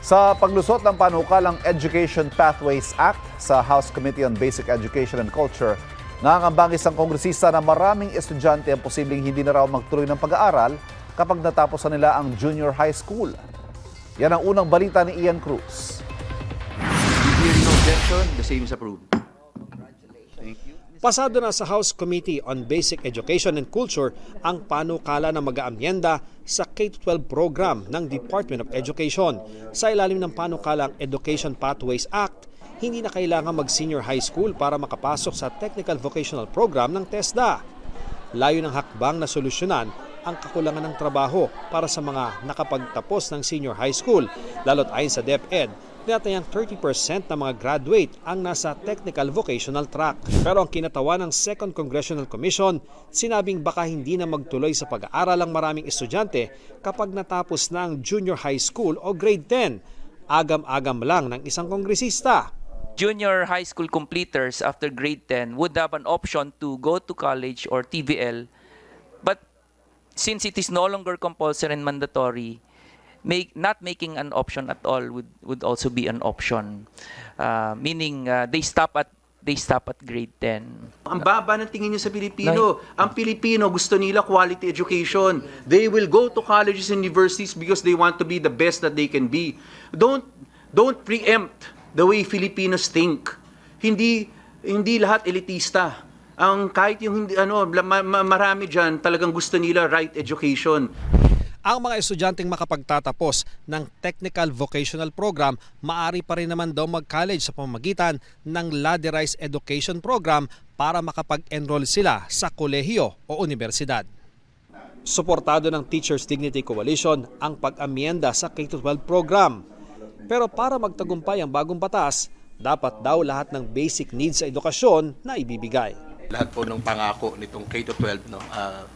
Sa paglusot ng panukalang Education Pathways Act sa House Committee on Basic Education and Culture, nangangambang isang kongresista na maraming estudyante ang posibleng hindi na raw magtuloy ng pag-aaral kapag natapos na nila ang junior high school. Yan ang unang balita ni Ian Cruz. Hearing no objection, the same is approved. Thank you. Pasado na sa House Committee on Basic Education and Culture ang panukala na mag-aamyenda sa K-12 program ng Department of Education. Sa ilalim ng panukalang Education Pathways Act, hindi na kailangan mag-senior high school para makapasok sa Technical Vocational Program ng TESDA. Layo ng hakbang na solusyonan ang kakulangan ng trabaho para sa mga nakapagtapos ng senior high school, lalo't ayon sa DepEd, tinatayang 30% ng mga graduate ang nasa technical vocational track. Pero ang kinatawan ng Second Congressional Commission, sinabing baka hindi na magtuloy sa pag-aaral ang maraming estudyante kapag natapos na ang junior high school o grade 10. Agam-agam lang ng isang kongresista. Junior high school completers after grade 10 would have an option to go to college or TVL. But since it is no longer compulsory and mandatory, not making an option at all would also be an option, meaning they stop at grade 10. Ang baba ng tingin niyo sa Pilipino. Ang Pilipino gusto nila quality education. They will go to colleges and universities because they want to be the best that they can be. Don't preempt the way Filipinos think. Hindi lahat elitista. Ang kahit yung hindi marami diyan talagang gusto nila right education. Ang mga estudyanteng makapagtatapos ng Technical Vocational Program, maaari pa rin naman daw mag-college sa pamamagitan ng Ladderized Education Program para makapag-enroll sila sa kolehiyo o universidad. Suportado ng Teachers Dignity Coalition ang pag-amyenda sa K-12 program. Pero para magtagumpay ang bagong batas, dapat daw lahat ng basic needs sa edukasyon na ibibigay. Lahat po ng pangako nitong K-12,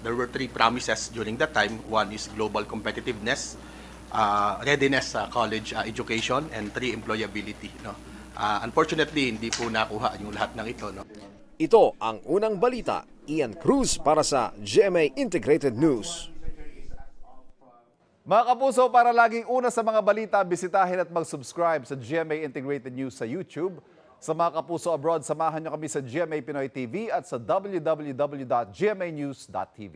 there were 3 promises during that time. One is global competitiveness, readiness sa college education, and 3, employability. Unfortunately, hindi po nakuha yung lahat ng ito. Ito ang unang balita. Ian Cruz para sa GMA Integrated News. Mga kapuso, para laging una sa mga balita, bisitahin at mag-subscribe sa GMA Integrated News sa YouTube. Sa mga kapuso abroad, samahan niyo kami sa GMA Pinoy TV at sa www.gmanews.tv.